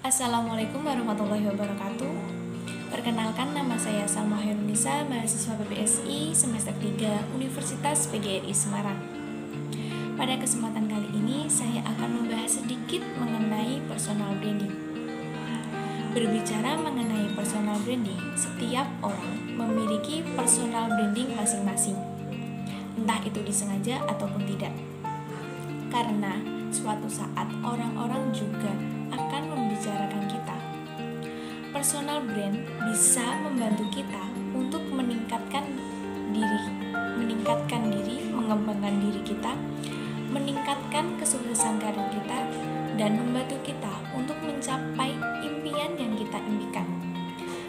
Assalamualaikum warahmatullahi wabarakatuh. Perkenalkan, nama saya Salma Hairunisa, mahasiswa PPSI semester 3 Universitas PGRI Semarang. Pada kesempatan kali ini, saya akan membahas sedikit mengenai personal branding. Berbicara mengenai personal branding, setiap orang memiliki personal branding masing-masing, entah itu disengaja ataupun tidak. Karena suatu saat orang-orang juga akan membicarakan kita. Personal brand bisa membantu kita untuk meningkatkan diri, mengembangkan diri kita, meningkatkan kesuksesan karir kita, dan membantu kita untuk mencapai impian yang kita impikan.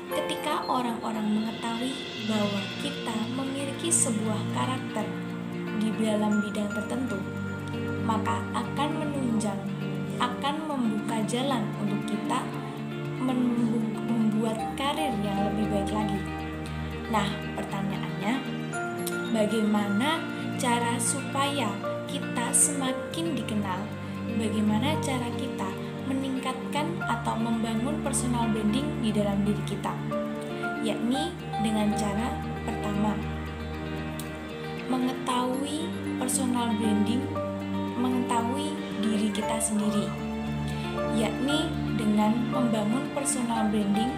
Ketika orang-orang mengetahui bahwa kita memiliki sebuah karakter di dalam bidang tertentu, maka akan menunjang, akan membuka jalan untuk kita membuat karir yang lebih baik lagi. Nah, pertanyaannya, bagaimana cara supaya kita semakin dikenal? Bagaimana cara kita meningkatkan atau membangun personal branding di dalam diri kita? Yakni dengan cara pertama, mengetahui personal branding, mengetahui diri kita sendiri, yakni dengan membangun personal branding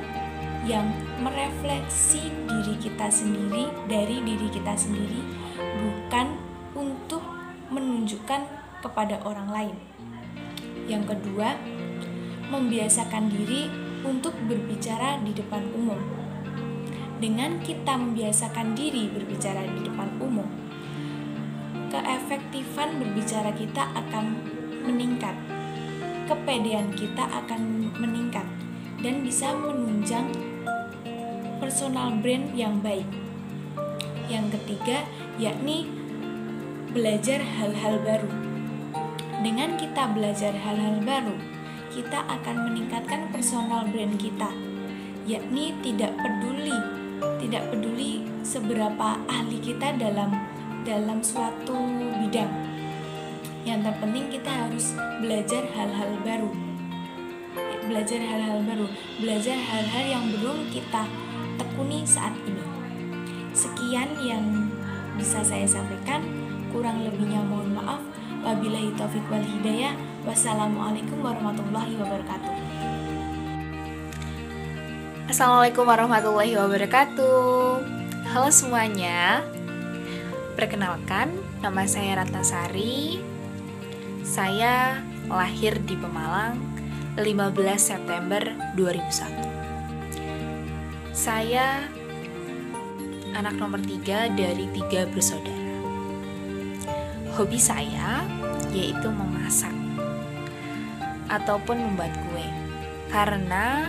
yang merefleksi diri kita sendiri dari diri kita sendiri, bukan untuk menunjukkan kepada orang lain. Yang kedua, membiasakan diri untuk berbicara di depan umum. Dengan kita membiasakan diri berbicara di depan umum, keefektifan berbicara kita akan meningkat, kepedean kita akan meningkat, dan bisa menunjang personal brand yang baik. Yang ketiga, yakni belajar hal-hal baru. Dengan kita belajar hal-hal baru, kita akan meningkatkan personal brand kita, yakni tidak peduli seberapa ahli kita dalam suatu bidang. Yang terpenting kita harus belajar hal-hal baru. Belajar hal-hal yang belum kita tekuni saat ini. Sekian yang bisa saya sampaikan, kurang lebihnya mohon maaf. Wabillahi taufiq wal hidayah. Wassalamualaikum warahmatullahi wabarakatuh. Assalamualaikum warahmatullahi wabarakatuh. Halo semuanya. Perkenalkan, nama saya Ratnasari. Saya lahir di Pemalang 15 September 2001. Saya anak nomor 3 dari 3 bersaudara. Hobi saya yaitu memasak ataupun membuat kue, karena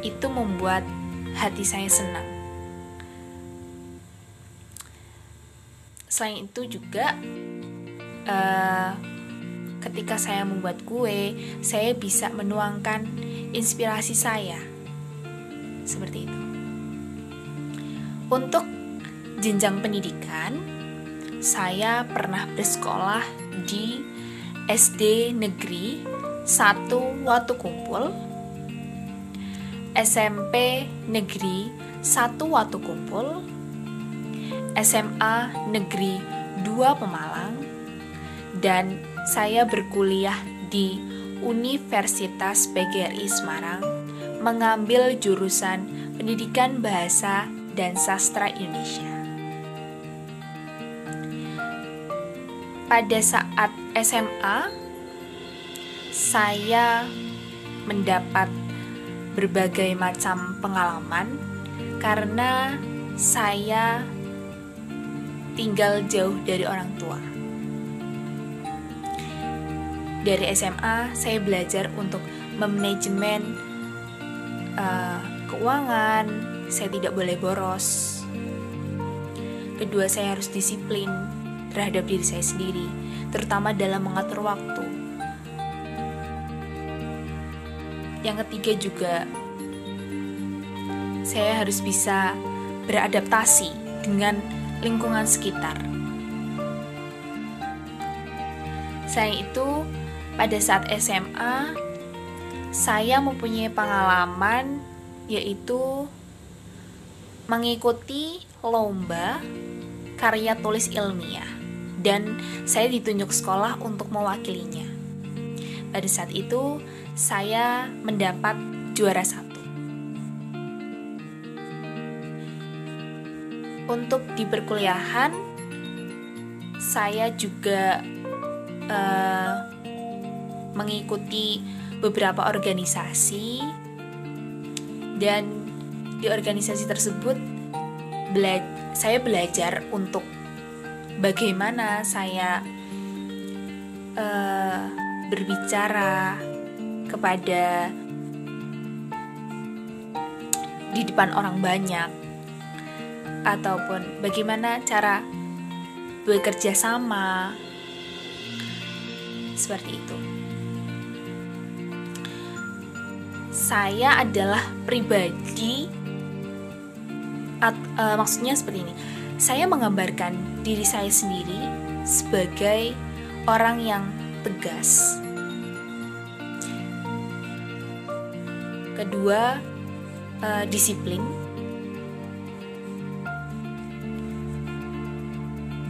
itu membuat hati saya senang. Selain itu juga ketika saya membuat kue, saya bisa menuangkan inspirasi saya. Seperti itu. Untuk jenjang pendidikan, saya pernah bersekolah di SD Negeri 1 Watukumpul, SMP Negeri 1 Watukumpul, SMA Negeri 2 Pemalang, dan saya berkuliah di Universitas PGRI Semarang, mengambil jurusan Pendidikan Bahasa dan Sastra Indonesia. Pada saat SMA, saya mendapat berbagai macam pengalaman karena saya tinggal jauh dari orang tua. Dari SMA, saya belajar untuk memanajemen keuangan. Saya tidak boleh boros. Kedua, saya harus disiplin terhadap diri saya sendiri, terutama dalam mengatur waktu. Yang ketiga juga, saya harus bisa beradaptasi dengan lingkungan sekitar. Selain itu, pada saat SMA, saya mempunyai pengalaman yaitu mengikuti lomba karya tulis ilmiah, dan saya ditunjuk sekolah untuk mewakilinya. Pada saat itu, saya mendapat juara 1. Untuk di perkuliahan, saya juga mengikuti beberapa organisasi, dan di organisasi tersebut saya belajar untuk bagaimana saya berbicara kepada di depan orang banyak, ataupun bagaimana cara bekerja sama, seperti itu. Saya adalah pribadi, maksudnya seperti ini. Saya menggambarkan diri saya sendiri sebagai orang yang tegas. Kedua, disiplin.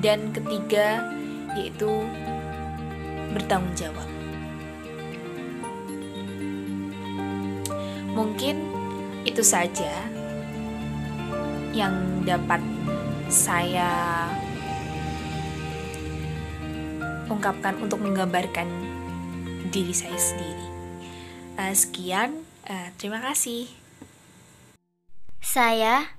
Dan ketiga, yaitu bertanggung jawab. Mungkin itu saja yang dapat saya ungkapkan untuk menggambarkan diri saya sendiri. Sekian, terima kasih. Saya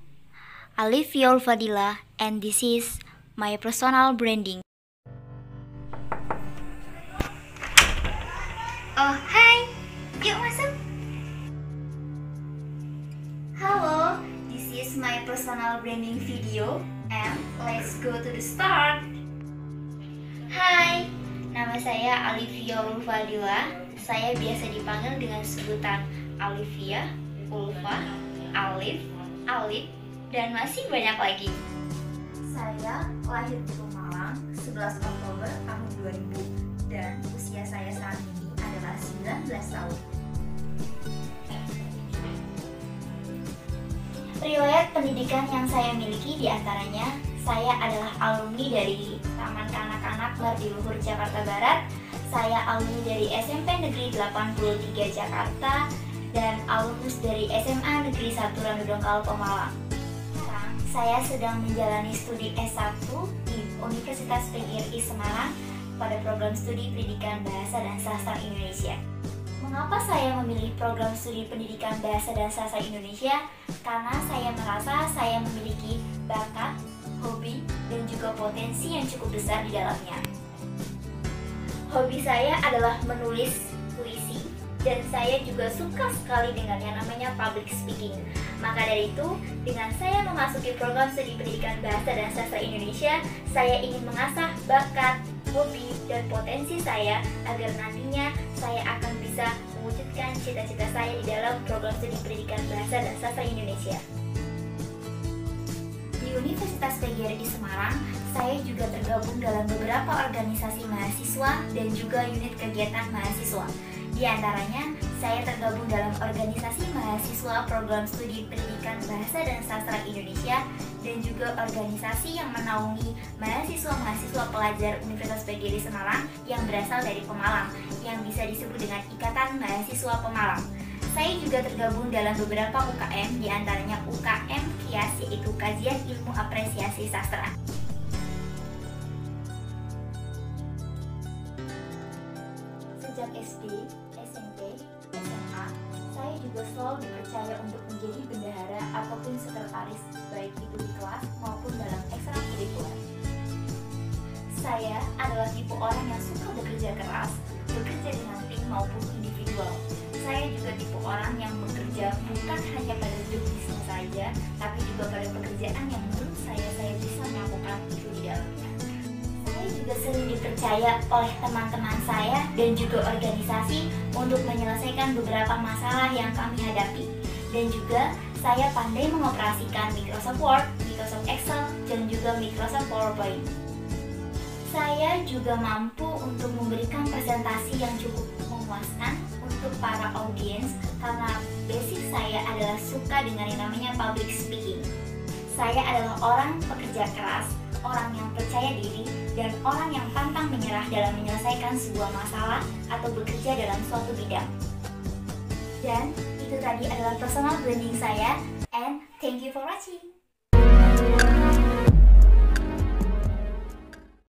Alifia Ulfadila, and this is my personal branding. Oh, hai. Yuk masuk. Halo, this is my personal branding video, and let's go to the start. Hai, nama saya Alifia Ulfadila. Saya biasa dipanggil dengan sebutan Alifia, Ulfa, Alif, Alif, dan masih banyak lagi. Saya lahir di Malang 11 Oktober tahun 2000, dan usia saya saat ini adalah 19 tahun. Riwayat pendidikan yang saya miliki diantaranya, saya adalah alumni dari Taman Kanak-Kanak Mardiluhur Jakarta Barat. Saya alumni dari SMP Negeri 83 Jakarta dan alumnus dari SMA Negeri 1 Randu Dongkal Pemalang. Sekarang saya sedang menjalani studi S1 di Universitas PGRI Semarang pada program studi Pendidikan Bahasa dan Sastra Indonesia. Mengapa saya memilih program studi Pendidikan Bahasa dan Sastra Indonesia? Karena saya merasa saya memiliki bakat, hobi, dan juga potensi yang cukup besar di dalamnya. Hobi saya adalah menulis puisi, dan saya juga suka sekali dengan yang namanya public speaking. Maka dari itu, dengan saya memasuki program studi Pendidikan Bahasa dan Sastra Indonesia, saya ingin mengasah bakat, hobi, dan potensi saya agar nantinya saya akan bisa mewujudkan cita-cita saya di dalam program studi Pendidikan Bahasa dan Sastra Indonesia. Di Universitas PGRI Semarang, saya juga tergabung dalam beberapa organisasi mahasiswa dan juga unit kegiatan mahasiswa. Di Di antaranya, saya tergabung dalam organisasi mahasiswa program studi pendidikan bahasa dan sastra Indonesia dan juga organisasi yang menaungi mahasiswa-mahasiswa pelajar Universitas PGRI Semarang yang berasal dari Pemalang, yang bisa disebut dengan Ikatan Mahasiswa Pemalang. Saya juga tergabung dalam beberapa UKM, di antaranya UKM KIAS, yaitu Kajian Ilmu Apresiasi Sastra. Sejak SD, SMP, SMA, saya juga selalu dipercaya untuk menjadi bendahara ataupun sekretaris, baik itu di kelas maupun dalam ekstrakurikuler. Saya adalah tipe orang yang suka bekerja keras, bekerja dengan tim maupun individual. Saya juga tipe orang yang bekerja bukan hanya pada job bisnis saja, tapi juga pada pekerjaan yang menurut saya bisa melakukan itu di dalamnya. Saya juga sering dipercaya oleh teman-teman saya dan juga organisasi untuk menyelesaikan beberapa masalah yang kami hadapi. Dan juga saya pandai mengoperasikan Microsoft Word, Microsoft Excel, dan juga Microsoft PowerPoint. Saya juga mampu untuk memberikan presentasi yang cukup memuaskan untuk para audiens karena basic saya adalah suka dengan yang namanya public speaking. Saya adalah orang pekerja keras, orang yang percaya diri, dan orang yang pantang menyerah dalam menyelesaikan sebuah masalah atau bekerja dalam suatu bidang. Dan itu tadi adalah personal branding saya, and thank you for watching.